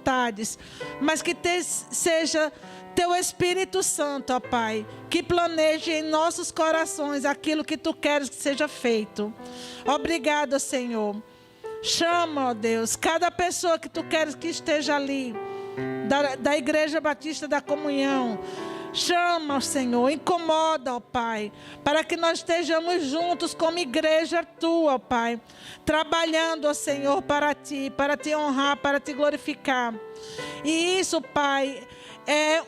vontades, mas que seja Teu Espírito Santo, ó Pai, que planeje em nossos corações aquilo que Tu queres que seja feito. Obrigado, Senhor. Chama, ó Deus, cada pessoa que Tu queres que esteja ali, da Igreja Batista da Comunhão. Chama, Senhor, incomoda, ó Pai, para que nós estejamos juntos como igreja Tua, ó Pai, trabalhando, ó Senhor, para Te honrar, para Te glorificar. E isso, Pai, é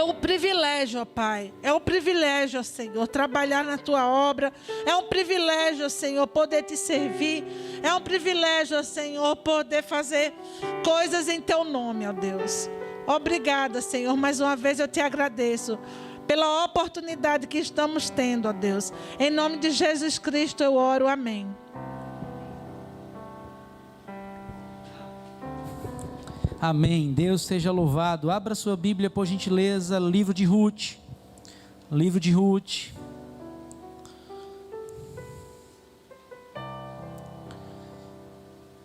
um privilégio, ó Pai. É um privilégio, ó Senhor, trabalhar na Tua obra. É um privilégio, ó Senhor, poder Te servir. É um privilégio, ó Senhor, poder fazer coisas em Teu nome, ó Deus. Obrigada, Senhor. Mais uma vez eu Te agradeço pela oportunidade que estamos tendo, ó Deus. Em nome de Jesus Cristo eu oro. Amém. Amém. Deus seja louvado. Abra sua Bíblia, por gentileza, livro de Ruth. Livro de Ruth.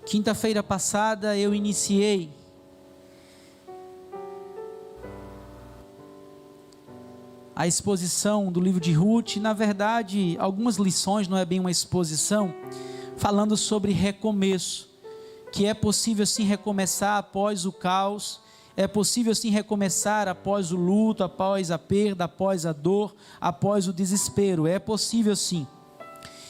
Quinta-feira passada eu iniciei a exposição do livro de Ruth. Na verdade, algumas lições, não é bem uma exposição, falando sobre recomeço. Que é possível sim recomeçar após o caos, é possível sim recomeçar após o luto, após a perda, após a dor, após o desespero, é possível sim.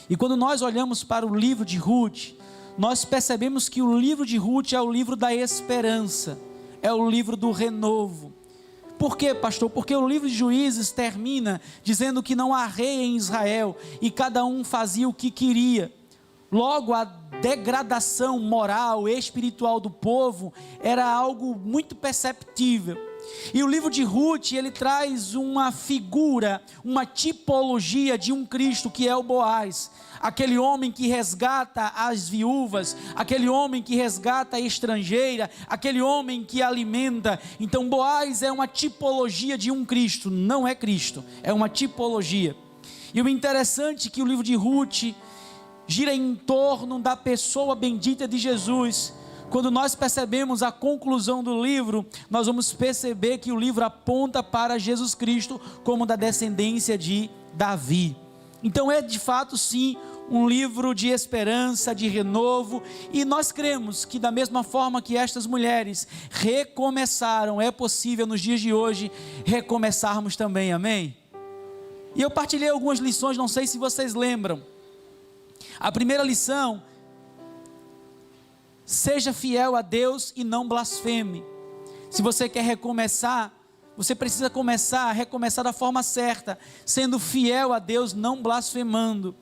E quando nós olhamos para o livro de Ruth, nós percebemos que o livro de Ruth é o livro da esperança, é o livro do renovo. Por quê, pastor? Porque o livro de Juízes termina dizendo que não há rei em Israel e cada um fazia o que queria. Logo, a degradação moral e espiritual do povo era algo muito perceptível. E o livro de Ruth, ele traz uma figura, uma tipologia de um Cristo que é o Boaz. Aquele homem que resgata as viúvas, aquele homem que resgata a estrangeira, aquele homem que alimenta. Então Boaz é uma tipologia de um Cristo, não é Cristo, é uma tipologia. E o interessante é que o livro de Ruth gira em torno da pessoa bendita de Jesus. Quando nós percebemos a conclusão do livro, nós vamos perceber que o livro aponta para Jesus Cristo como da descendência de Davi. Então é de fato sim um livro de esperança, de renovo, e nós cremos que da mesma forma que estas mulheres recomeçaram, é possível nos dias de hoje recomeçarmos também, amém? E eu partilhei algumas lições, não sei se vocês lembram. A primeira lição: seja fiel a Deus e não blasfeme. Se você quer recomeçar, você precisa recomeçar da forma certa, sendo fiel a Deus, não blasfemando.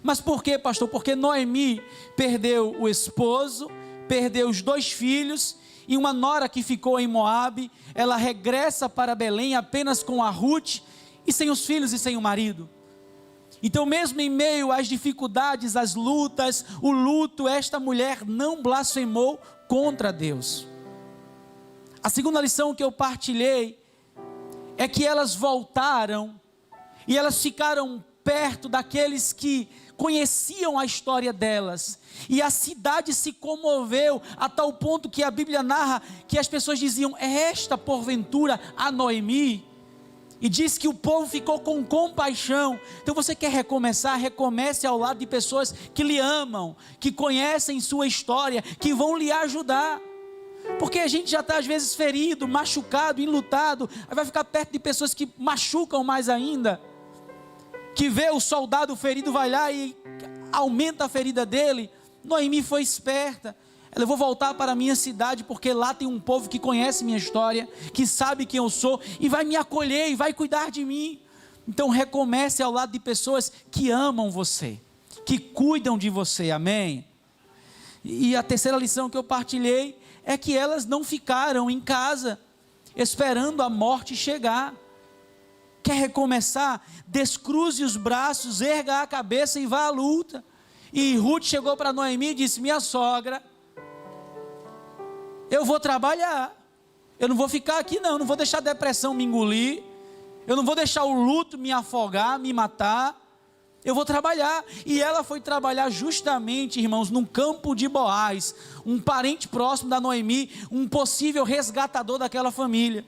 Mas por quê, pastor? Porque Noemi perdeu o esposo, perdeu os 2 filhos e uma nora que ficou em Moabe. Ela regressa para Belém apenas com a Ruth e sem os filhos e sem o marido. Então, mesmo em meio às dificuldades, às lutas, o luto, esta mulher não blasfemou contra Deus. A segunda lição que eu partilhei é que elas voltaram e elas ficaram perto daqueles que conheciam a história delas. E a cidade se comoveu a tal ponto que a Bíblia narra que as pessoas diziam: é esta porventura a Noemi? E diz que o povo ficou com compaixão. Então você quer recomeçar? Recomece ao lado de pessoas que lhe amam, que conhecem sua história, que vão lhe ajudar. Porque a gente já está às vezes ferido, machucado, enlutado, aí vai ficar perto de pessoas que machucam mais ainda, que vê o soldado ferido, vai lá e aumenta a ferida dele. Noemi foi esperta. Ela: eu vou voltar para a minha cidade, porque lá tem um povo que conhece minha história, que sabe quem eu sou, e vai me acolher, e vai cuidar de mim. Então recomece ao lado de pessoas que amam você, que cuidam de você, amém? E a terceira lição que eu partilhei é que elas não ficaram em casa, esperando a morte chegar. Quer recomeçar? Descruze os braços, erga a cabeça e vá à luta. E Ruth chegou para Noemi e disse: minha sogra, eu vou trabalhar, eu não vou ficar aqui não vou deixar a depressão me engolir, eu não vou deixar o luto me afogar, me matar. eu vou trabalhar. E ela foi trabalhar justamente, irmãos, num campo de Boaz, um parente próximo da Noemi, um possível resgatador daquela família.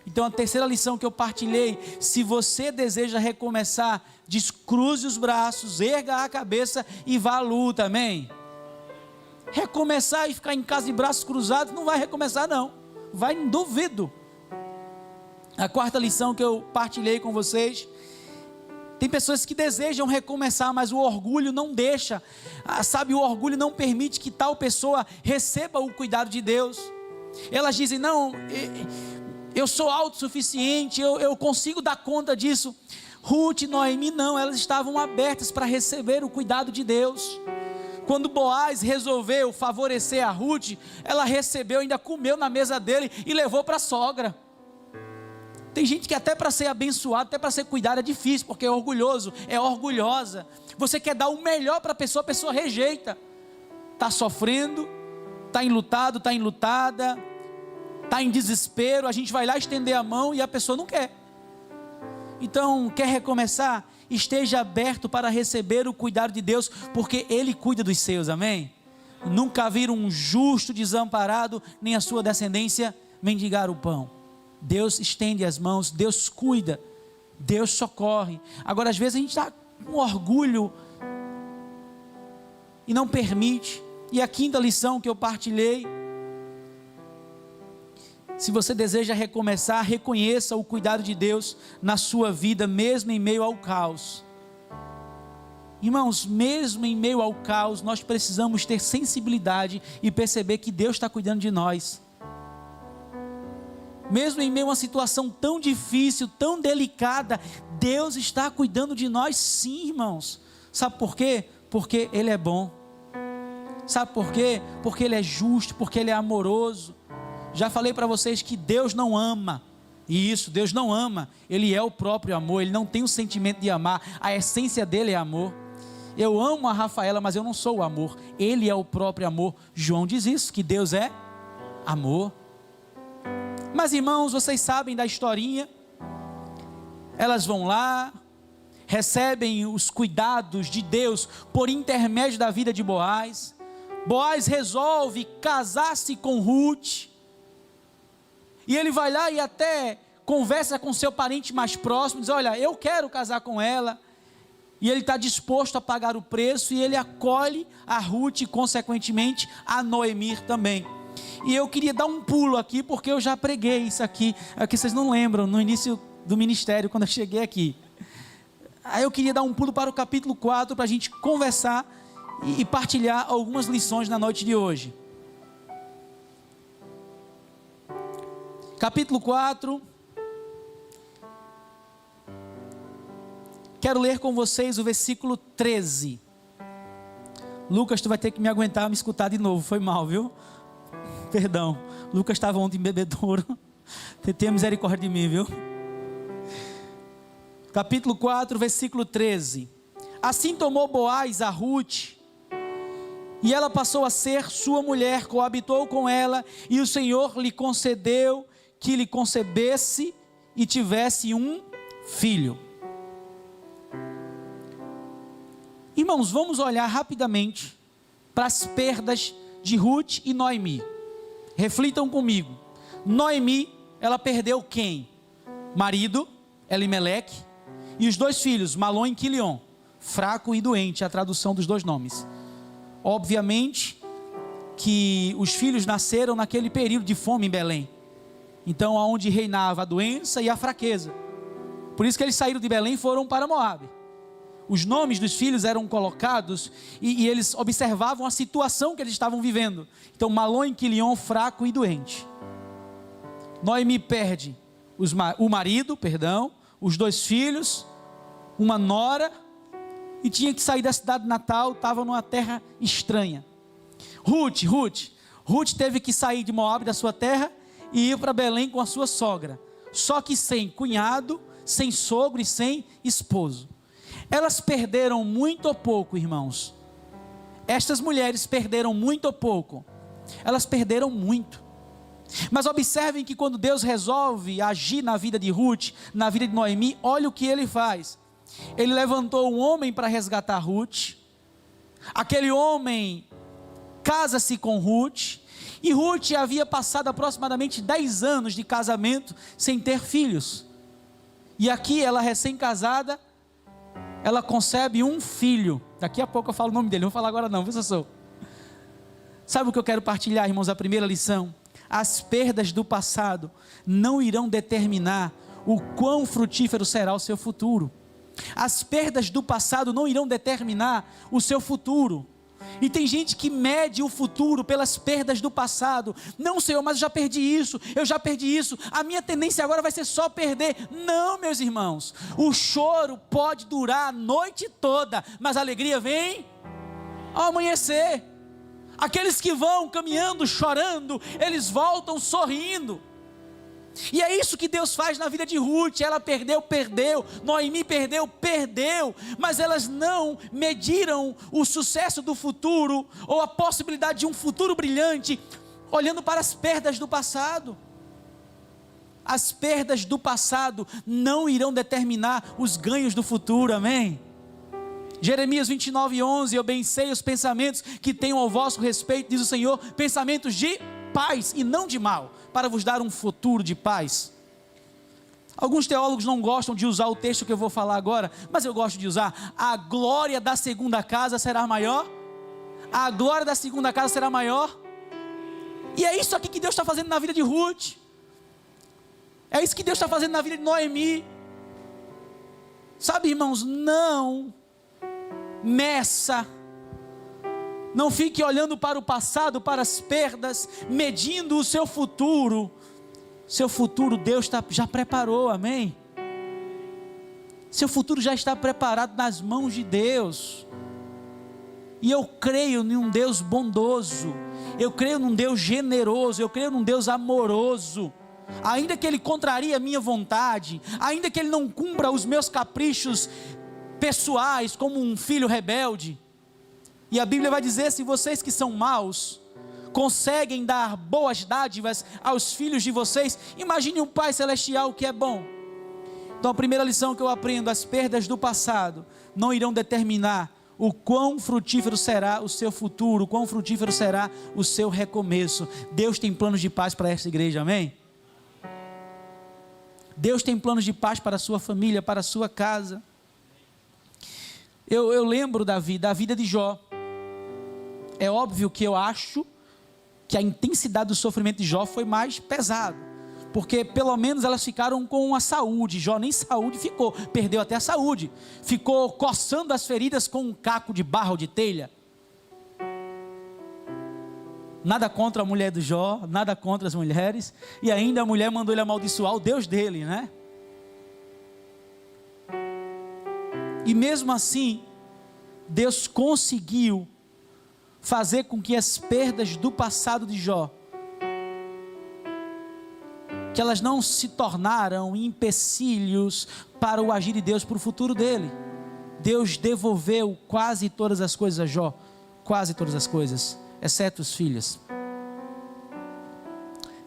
Então a terceira lição que eu partilhei: se você deseja recomeçar, descruze os braços, erga a cabeça e vá à luta, amém? Recomeçar e ficar em casa de braços cruzados, não vai recomeçar não, vai, duvido. A quarta lição que eu partilhei com vocês: tem pessoas que desejam recomeçar, mas o orgulho não deixa, sabe, o orgulho não permite que tal pessoa receba o cuidado de Deus. Elas dizem: não, eu sou autossuficiente, eu consigo dar conta disso. Ruth e Noemi não, elas estavam abertas para receber o cuidado de Deus. Quando Boaz resolveu favorecer a Ruth, ela recebeu, ainda comeu na mesa dele e levou para a sogra. Tem gente que até para ser abençoado, até para ser cuidado é difícil, porque é orgulhoso, é orgulhosa. Você quer dar o melhor para a pessoa rejeita. Está sofrendo, está enlutado, está enlutada, está em desespero, a gente vai lá estender a mão e a pessoa não quer. Então, quer recomeçar? Esteja aberto para receber o cuidado de Deus, porque Ele cuida dos seus, amém? Nunca viram um justo desamparado, nem a sua descendência mendigar o pão. Deus estende as mãos, Deus cuida, Deus socorre. Agora, às vezes a gente está com orgulho e não permite. E a quinta lição que eu partilhei: se você deseja recomeçar, reconheça o cuidado de Deus na sua vida, mesmo em meio ao caos. Irmãos, mesmo em meio ao caos, nós precisamos ter sensibilidade e perceber que Deus está cuidando de nós. Mesmo em meio a uma situação tão difícil, tão delicada, Deus está cuidando de nós sim, irmãos. Sabe por quê? Porque Ele é bom. Sabe por quê? Porque Ele é justo, porque Ele é amoroso. Já falei para vocês que Deus não ama. E isso, Deus não ama. Ele é o próprio amor, Ele não tem o sentimento de amar. A essência dele é amor. Eu amo a Rafaela, mas eu não sou o amor. Ele é o próprio amor. João diz isso, que Deus é amor. Mas irmãos, vocês sabem da historinha. Elas vão lá, recebem os cuidados de Deus por intermédio da vida de Boaz. Boaz resolve casar-se com Ruth. E ele vai lá e até conversa com seu parente mais próximo, diz: olha, eu quero casar com ela. E ele está disposto a pagar o preço, e ele acolhe a Ruth e consequentemente a Noemi também. E eu queria dar um pulo aqui, porque eu já preguei isso aqui vocês não lembram, no início do ministério, quando eu cheguei aqui. Aí eu queria dar um pulo para o capítulo 4, para a gente conversar e partilhar algumas lições na noite de hoje. Capítulo 4. Quero ler com vocês o versículo 13. Lucas, tu vai ter que me aguentar, me escutar de novo, foi mal, viu? Perdão, Lucas estava ontem em bebedouro. Tenha misericórdia de mim, viu? Capítulo 4, versículo 13. Assim tomou Boaz a Ruth, e ela passou a ser sua mulher, coabitou com ela, e o Senhor lhe concedeu que lhe concebesse e tivesse um filho. Irmãos, vamos olhar rapidamente para as perdas de Ruth e Noemi. Reflitam comigo. Noemi, ela perdeu quem? Marido, Elimeleque, e os dois filhos, Malom e Quilion, fraco e doente, a tradução dos dois nomes. Obviamente que os filhos nasceram naquele período de fome em Belém. Então, onde reinava a doença e a fraqueza. Por isso que eles saíram de Belém e foram para Moabe. Os nomes dos filhos eram colocados e eles observavam a situação que eles estavam vivendo. Então, Malom e Quilion, fraco e doente. Noemi perde o marido, os dois filhos, uma nora, e tinha que sair da cidade natal, estava numa terra estranha. Ruth teve que sair de Moabe, da sua terra, e ir para Belém com a sua sogra. Só que sem cunhado, sem sogro e sem esposo. Elas perderam muito ou pouco, irmãos? Estas mulheres perderam muito ou pouco? Elas perderam muito. Mas observem que quando Deus resolve agir na vida de Ruth, na vida de Noemi, olha o que Ele faz. ele levantou um homem para resgatar Ruth. Aquele homem casa-se com Ruth, e Ruth havia passado aproximadamente 10 anos de casamento sem ter filhos. E aqui ela recém-casada, ela concebe um filho. Daqui a pouco eu falo o nome dele, não vou falar agora não, viu, Sassou? Sabe o que eu quero partilhar, irmãos? A primeira lição: as perdas do passado não irão determinar o quão frutífero será o seu futuro. As perdas do passado não irão determinar o seu futuro. E tem gente que mede o futuro pelas perdas do passado. Não, Senhor, mas eu já perdi isso, a minha tendência agora vai ser só perder. Não, meus irmãos, o choro pode durar a noite toda, mas a alegria vem ao amanhecer. Aqueles que vão caminhando, chorando, eles voltam sorrindo. E é isso que Deus faz na vida de Ruth. Ela perdeu, Noemi perdeu, mas elas não mediram o sucesso do futuro, ou a possibilidade de um futuro brilhante, olhando para as perdas do passado. As perdas do passado não irão determinar os ganhos do futuro, amém? Jeremias 29:11, eu bem sei os pensamentos que tenho ao vosso respeito, diz o Senhor, pensamentos de paz e não de mal, para vos dar um futuro de paz. Alguns teólogos não gostam de usar o texto que eu vou falar agora, mas eu gosto de usar. A glória da segunda casa será maior. A glória da segunda casa será maior. E é isso aqui que Deus está fazendo na vida de Ruth. É isso que Deus está fazendo na vida de Noemi. Sabe, irmãos, não meça. Não fique olhando para o passado, para as perdas, medindo o seu futuro. Seu futuro Deus já preparou, amém? Seu futuro já está preparado nas mãos de Deus. E eu creio em um Deus bondoso, eu creio num Deus generoso, eu creio num Deus amoroso. Ainda que Ele contrarie a minha vontade, ainda que Ele não cumpra os meus caprichos pessoais, como um filho rebelde. E a Bíblia vai dizer, se vocês que são maus, conseguem dar boas dádivas aos filhos de vocês, imagine um Pai Celestial que é bom. Então a primeira lição que eu aprendo, as perdas do passado não irão determinar o quão frutífero será o seu futuro, o quão frutífero será o seu recomeço. Deus tem planos de paz para esta igreja, amém? Deus tem planos de paz para a sua família, para a sua casa. Eu lembro da vida de Jó. É óbvio que eu acho que a intensidade do sofrimento de Jó foi mais pesado, porque pelo menos elas ficaram com a saúde. Jó nem saúde ficou, perdeu até a saúde, ficou coçando as feridas com um caco de barro de telha. Nada contra a mulher do Jó, nada contra as mulheres, e ainda a mulher mandou ele amaldiçoar o Deus dele, né? E mesmo assim, Deus conseguiu fazer com que as perdas do passado de Jó, que elas não se tornaram empecilhos para o agir de Deus para o futuro dele. Deus devolveu quase todas as coisas a Jó, quase todas as coisas, exceto os filhos.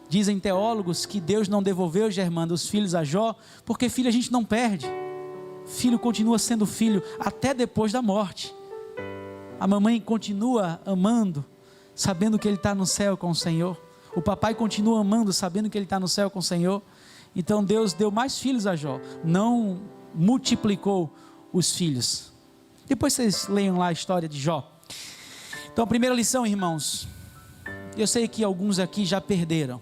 Dizem teólogos que Deus não devolveu, Germando, os filhos a Jó, porque filho a gente não perde. Filho continua sendo filho até depois da morte. A mamãe continua amando, sabendo que ele está no céu com o Senhor. O papai continua amando, sabendo que ele está no céu com o Senhor. Então Deus deu mais filhos a Jó, não multiplicou os filhos. Depois vocês leiam lá a história de Jó. Então a primeira lição, irmãos, eu sei que alguns aqui já perderam,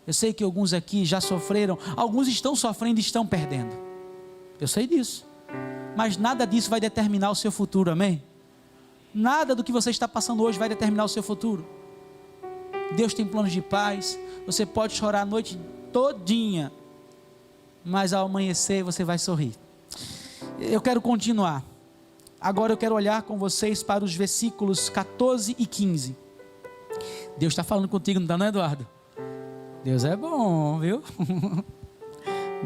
eu sei que alguns aqui já sofreram, alguns estão sofrendo e estão perdendo, eu sei disso, mas nada disso vai determinar o seu futuro, amém? Nada do que você está passando hoje vai determinar o seu futuro. Deus tem planos de paz. Você pode chorar a noite todinha, mas ao amanhecer você vai sorrir. Eu quero continuar. Agora eu quero olhar com vocês para os versículos 14 e 15. Deus está falando contigo, não está, não, Eduardo? Deus é bom, viu?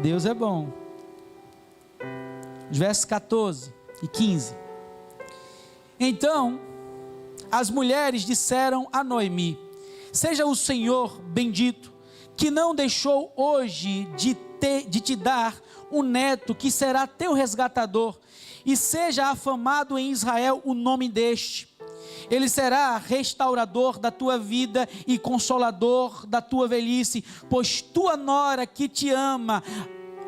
Deus é bom. Os versos 14 e 15. Então, as mulheres disseram a Noemi: seja o Senhor bendito, que não deixou hoje de de te dar um neto que será teu resgatador, e seja afamado em Israel o nome deste. Ele será restaurador da tua vida e consolador da tua velhice, pois tua nora que te ama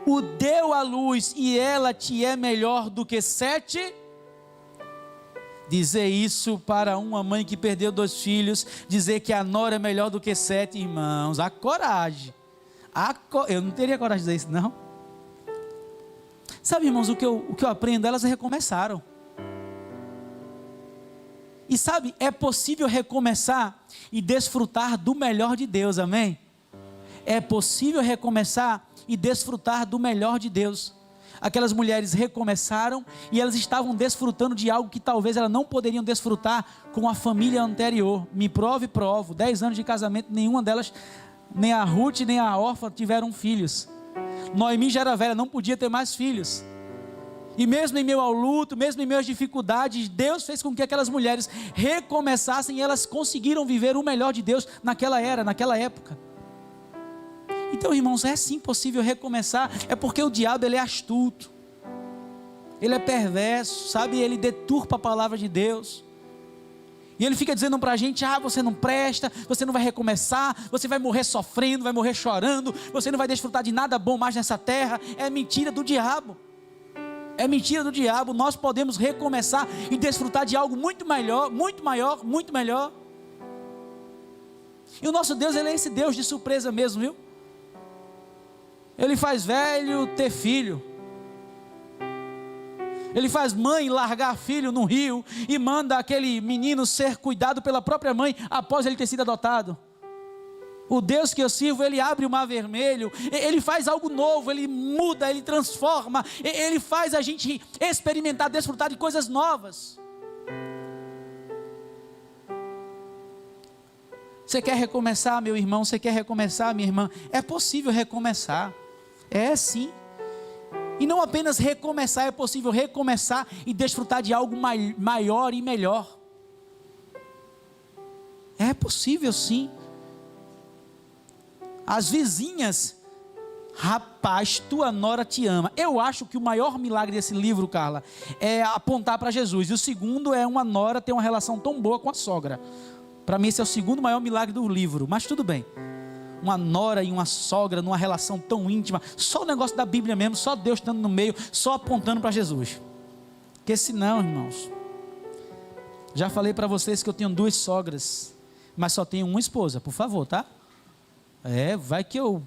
o deu à luz, e ela te é melhor do que 7. Dizer isso para uma mãe que perdeu 2 filhos, dizer que a nora é melhor do que 7, irmãos, a coragem. Eu não teria coragem de dizer isso, não. Sabe, irmãos, o que eu aprendo? Elas recomeçaram. E sabe, é possível recomeçar e desfrutar do melhor de Deus, amém? É possível recomeçar e desfrutar do melhor de Deus. Aquelas mulheres recomeçaram e elas estavam desfrutando de algo que talvez elas não poderiam desfrutar com a família anterior. Me prove e provo, 10 anos de casamento, nenhuma delas, nem a Ruth nem a Orfa tiveram filhos. Noemi já era velha, não podia ter mais filhos. E mesmo em meio ao luto, mesmo em meio às dificuldades, Deus fez com que aquelas mulheres recomeçassem e elas conseguiram viver o melhor de Deus naquela era, naquela época. Então, irmãos, é sim possível recomeçar, é porque o diabo ele é astuto, ele é perverso, sabe, ele deturpa a palavra de Deus, e ele fica dizendo para a gente, você não presta, você não vai recomeçar, você vai morrer sofrendo, vai morrer chorando, você não vai desfrutar de nada bom mais nessa terra. É mentira do diabo, é mentira do diabo. Nós podemos recomeçar e desfrutar de algo muito melhor, muito maior, muito melhor. E o nosso Deus, ele é esse Deus de surpresa mesmo, viu? Ele faz velho ter filho. Ele faz mãe largar filho no rio e manda aquele menino ser cuidado pela própria mãe após ele ter sido adotado. O Deus que eu sirvo, ele abre o mar vermelho, ele faz algo novo, ele muda, ele transforma, ele faz a gente experimentar, desfrutar de coisas novas. Você quer recomeçar, meu irmão? Você quer recomeçar, minha irmã? É possível recomeçar. É sim. E não apenas recomeçar, é possível recomeçar e desfrutar de algo maior e melhor. É possível sim. As vizinhas, rapaz, tua nora te ama. Eu acho que o maior milagre desse livro, Carla, é apontar para Jesus. E o segundo é uma nora ter uma relação tão boa com a sogra. Para mim esse é o segundo maior milagre do livro, mas tudo bem. Uma nora e uma sogra numa relação tão íntima, só o negócio da Bíblia mesmo, só Deus estando no meio, só apontando para Jesus. Porque senão, irmãos, já falei para vocês que eu tenho 2 sogras, mas só tenho uma esposa, por favor, tá? Vai que eu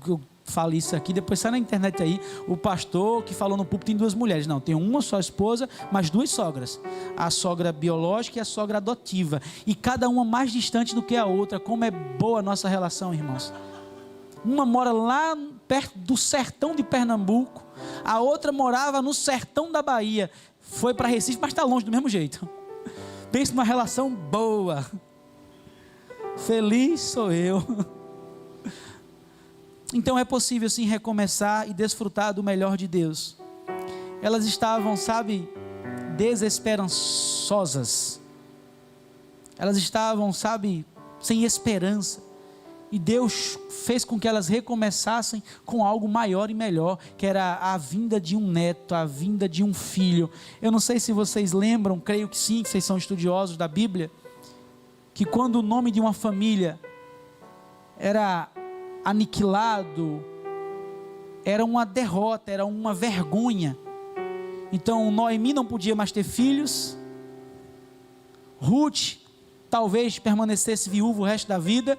falo isso aqui, depois sai na internet aí, o pastor que falou no púlpito tem 2 mulheres. Não, tem uma só esposa, mas 2 sogras, a sogra biológica e a sogra adotiva, e cada uma mais distante do que a outra. Como é boa a nossa relação, irmãos. Uma mora lá perto do sertão de Pernambuco, a outra morava no sertão da Bahia, foi para Recife, mas está longe do mesmo jeito. Pensa numa relação boa. Feliz sou eu. Então é possível sim recomeçar e desfrutar do melhor de Deus. Elas estavam, sabe, desesperançosas. Elas estavam, sabe, sem esperança. E Deus fez com que elas recomeçassem com algo maior e melhor, que era a vinda de um neto, a vinda de um filho. Eu não sei se vocês lembram, creio que sim, que vocês são estudiosos da Bíblia, que quando o nome de uma família era aniquilado, era uma derrota, era uma vergonha. Então Noemi não podia mais ter filhos, Ruth talvez permanecesse viúva o resto da vida,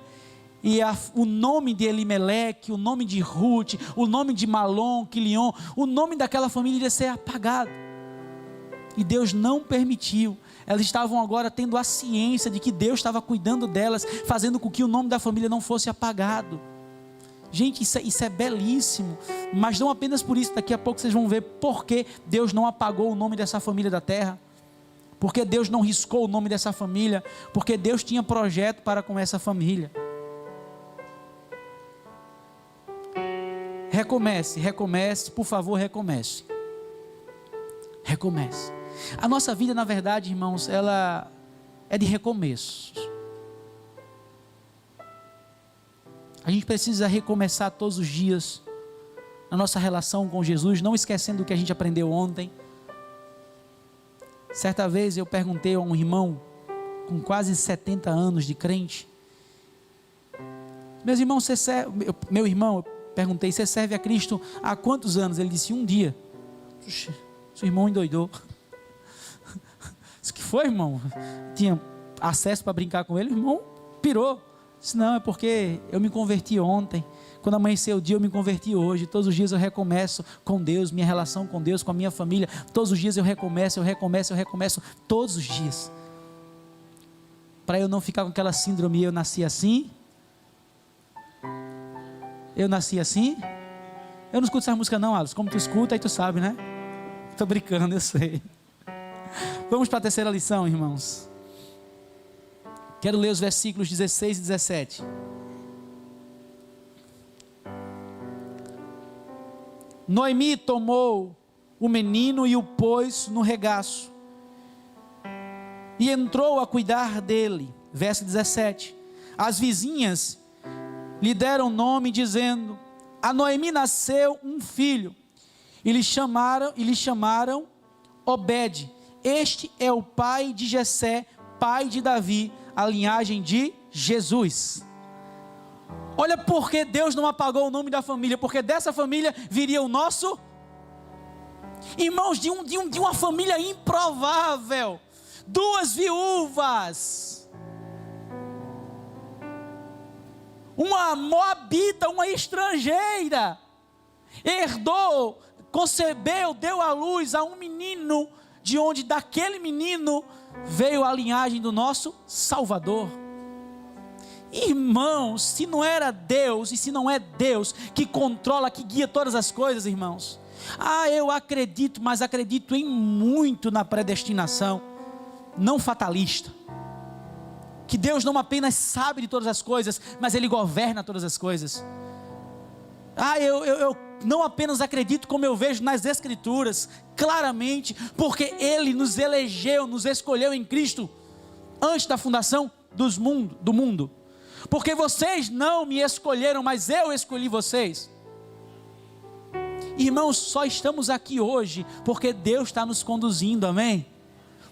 e o nome de Elimeleque, o nome de Ruth, o nome de Malom, Quilion, o nome daquela família iria ser apagado, e Deus não permitiu. Elas estavam agora tendo a ciência de que Deus estava cuidando delas, fazendo com que o nome da família não fosse apagado. Gente, isso é belíssimo, mas não apenas por isso. Daqui a pouco vocês vão ver por que Deus não apagou o nome dessa família da terra, porque Deus não riscou o nome dessa família, porque Deus tinha projeto para com essa família. Recomece, por favor, recomece. A nossa vida, na verdade, irmãos, ela é de recomeços. A gente precisa recomeçar todos os dias. na nossa relação com Jesus, não esquecendo o que a gente aprendeu ontem. Certa vez eu perguntei a um irmão com quase 70 anos de crente: meu irmão, eu perguntei, você serve a Cristo há quantos anos? Ele disse, 1 dia. Puxa, seu irmão endoidou. Isso que foi, irmão? Tinha acesso para brincar com ele, o irmão pirou. Disse, não, é porque eu me converti ontem. Quando amanheceu o dia, eu me converti hoje. Todos os dias eu recomeço com Deus, minha relação com Deus, com a minha família. Todos os dias eu recomeço, todos os dias. Para eu não ficar com aquela síndrome, eu nasci assim. Eu nasci assim. Eu não escuto essa música não, Alice. Como tu escuta, aí tu sabe, né? Estou brincando, eu sei. Vamos para a terceira lição, irmãos. Quero ler os versículos 16 e 17. Noemi tomou o menino e o pôs no regaço, e entrou a cuidar dele. Verso 17. As vizinhas lhe deram nome, dizendo: a Noemi nasceu um filho, e lhe chamaram Obed. Este é o pai de Jessé, pai de Davi, a linhagem de Jesus. Olha porque Deus não apagou o nome da família, porque dessa família viria o nosso, irmãos, de uma família improvável, 2 viúvas, uma moabita, uma estrangeira, herdou, concebeu, deu à luz a um menino, de onde daquele menino veio a linhagem do nosso Salvador. Irmãos, se não era Deus, e se não é Deus que controla, que guia todas as coisas, irmãos, eu acredito, mas acredito em muito na predestinação, não fatalista, que Deus não apenas sabe de todas as coisas, mas Ele governa todas as coisas. Eu não apenas acredito, como eu vejo nas Escrituras, claramente, porque Ele nos elegeu, nos escolheu em Cristo, antes da fundação do mundo, porque vocês não me escolheram, mas eu escolhi vocês. Irmãos, só estamos aqui hoje, porque Deus está nos conduzindo, amém?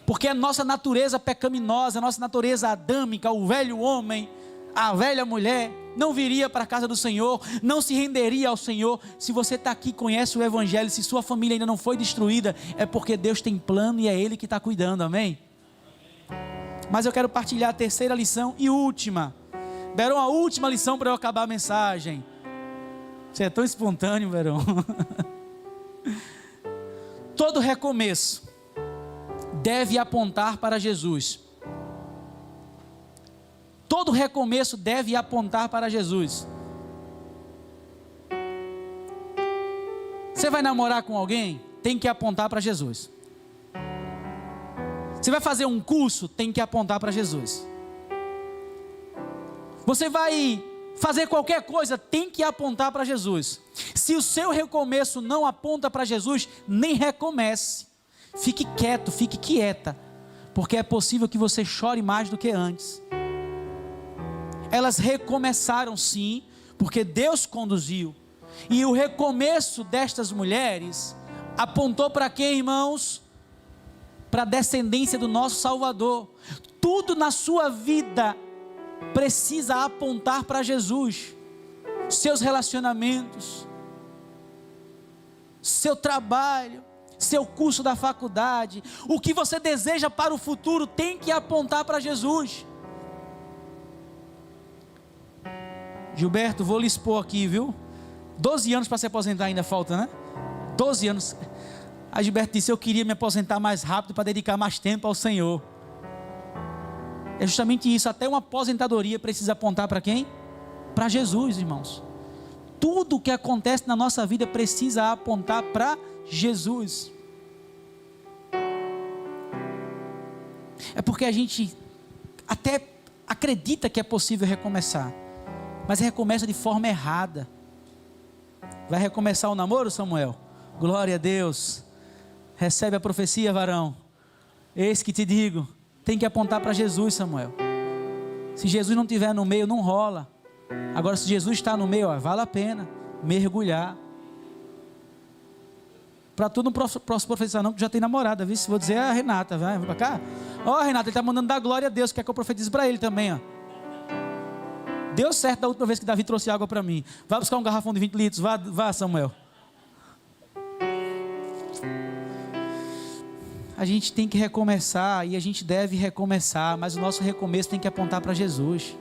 Porque a nossa natureza pecaminosa, a nossa natureza adâmica, o velho homem, a velha mulher, não viria para a casa do Senhor, não se renderia ao Senhor. Se você está aqui, conhece o Evangelho, se sua família ainda não foi destruída, é porque Deus tem plano e é Ele que está cuidando, amém? Mas eu quero partilhar a terceira lição e última. Verão, a última lição para eu acabar a mensagem. Você é tão espontâneo, Verão. Todo recomeço deve apontar para Jesus. Todo recomeço deve apontar para Jesus. Você vai namorar com alguém? Tem que apontar para Jesus. Você vai fazer um curso? Tem que apontar para Jesus. Você vai fazer qualquer coisa? Tem que apontar para Jesus. Se o seu recomeço não aponta para Jesus, nem recomece. Fique quieto, fique quieta, porque é possível que você chore mais do que antes. Elas recomeçaram sim, porque Deus conduziu. E o recomeço destas mulheres apontou para quem, irmãos? Para a descendência do nosso Salvador. Tudo na sua vida precisa apontar para Jesus. Seus relacionamentos, seu trabalho, seu curso da faculdade, o que você deseja para o futuro tem que apontar para Jesus. Gilberto, vou lhe expor aqui, viu? 12 anos para se aposentar ainda falta, né? 12 anos. A Gilberto disse: eu queria me aposentar mais rápido para dedicar mais tempo ao Senhor. É justamente isso, até uma aposentadoria precisa apontar para quem? Para Jesus, irmãos. Tudo o que acontece na nossa vida precisa apontar para Jesus. É porque a gente até acredita que é possível recomeçar, mas recomeça de forma errada. Vai recomeçar o namoro, Samuel? Glória a Deus. Recebe a profecia, varão. Eis que te digo, tem que apontar para Jesus, Samuel. Se Jesus não estiver no meio, não rola. Agora, se Jesus está no meio, vale a pena mergulhar. Para tu não posso profetizar não, que já tem namorada, viu? Se vou dizer a Renata, vai para cá. Ó, Renata, ele está mandando dar glória a Deus, quer que eu profetize para ele também, ó. Deu certo da última vez que Davi trouxe água para mim. Vai buscar um garrafão de 20 litros, vá Samuel. A gente tem que recomeçar e a gente deve recomeçar, mas o nosso recomeço tem que apontar para Jesus.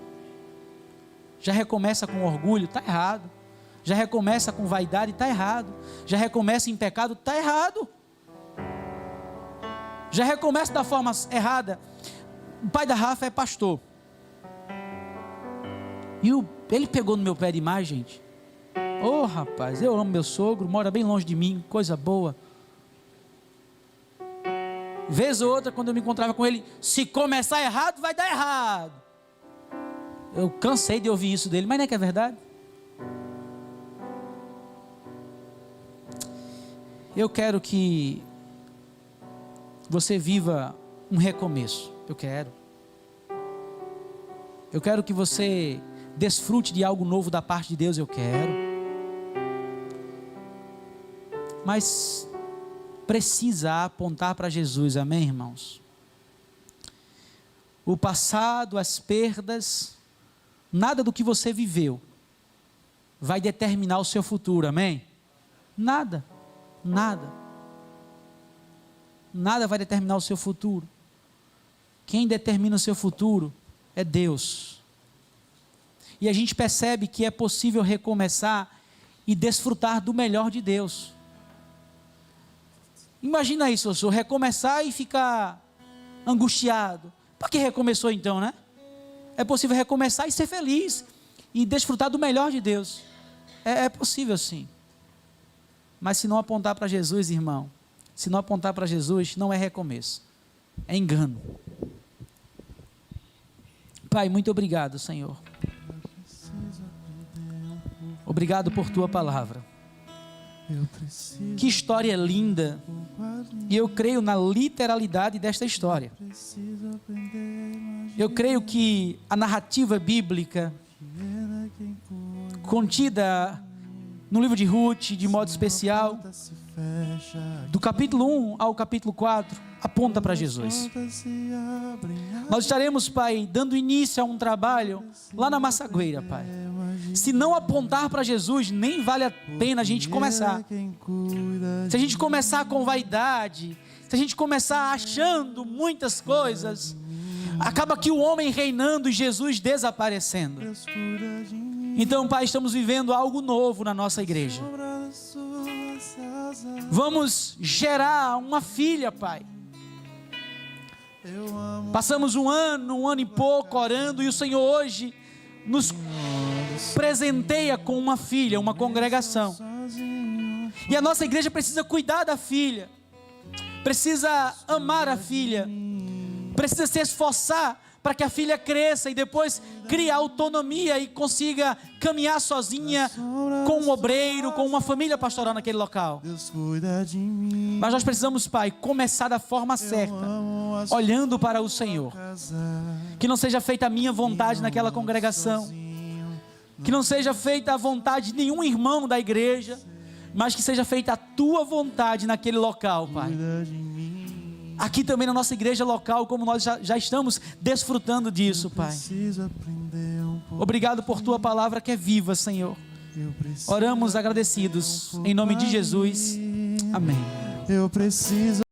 Já recomeça com orgulho, está errado. Já recomeça com vaidade, está errado. Já recomeça em pecado, está errado. Já recomeça da forma errada. O pai da Rafa é pastor. E ele pegou no meu pé demais, gente. Ô rapaz, eu amo meu sogro, mora bem longe de mim, coisa boa. Vez ou outra, quando eu me encontrava com ele, se começar errado, vai dar errado. Eu cansei de ouvir isso dele, mas não é que é verdade? Eu quero que você viva um recomeço. Eu quero que você desfrute de algo novo da parte de Deus. Eu quero. Mas precisa apontar para Jesus, amém, irmãos? O passado, as perdas, nada do que você viveu vai determinar o seu futuro, amém? Nada vai determinar o seu futuro. Quem determina o seu futuro é Deus. E a gente percebe que é possível recomeçar e desfrutar do melhor de Deus. Imagina isso, senhor, recomeçar e ficar angustiado. Por que recomeçou então, né? É possível recomeçar e ser feliz e desfrutar do melhor de Deus. É possível sim. Mas se não apontar para Jesus, irmão, se não apontar para Jesus, não é recomeço, é engano. Pai, muito obrigado, Senhor. Obrigado por tua palavra. Que história linda. E eu creio na literalidade desta história. Eu creio que a narrativa bíblica contida no livro de Ruth, de modo especial, do capítulo 1 ao capítulo 4, aponta para Jesus. Nós estaremos, Pai, dando início a um trabalho lá na Massagueira, Pai. Se não apontar para Jesus, nem vale a pena a gente começar. Se a gente começar com vaidade, se a gente começar achando muitas coisas, acaba que o homem reinando e Jesus desaparecendo. Então, Pai, estamos vivendo algo novo na nossa igreja. Vamos gerar uma filha, Pai. Passamos um ano e pouco orando, e o Senhor hoje nos presenteia com uma filha, uma congregação. E a nossa igreja precisa cuidar da filha, precisa amar a filha, precisa se esforçar para que a filha cresça e depois crie autonomia e consiga caminhar sozinha com um obreiro, com uma família pastoral naquele local. Mas nós precisamos, Pai, começar da forma certa, olhando para o Senhor. Que não seja feita a minha vontade naquela congregação, que não seja feita a vontade de nenhum irmão da igreja, mas que seja feita a tua vontade naquele local, Pai. Aqui também na nossa igreja local, como nós já estamos desfrutando disso, Pai. Obrigado por tua palavra que é viva, Senhor. Oramos agradecidos, em nome de Jesus. Amém. Eu preciso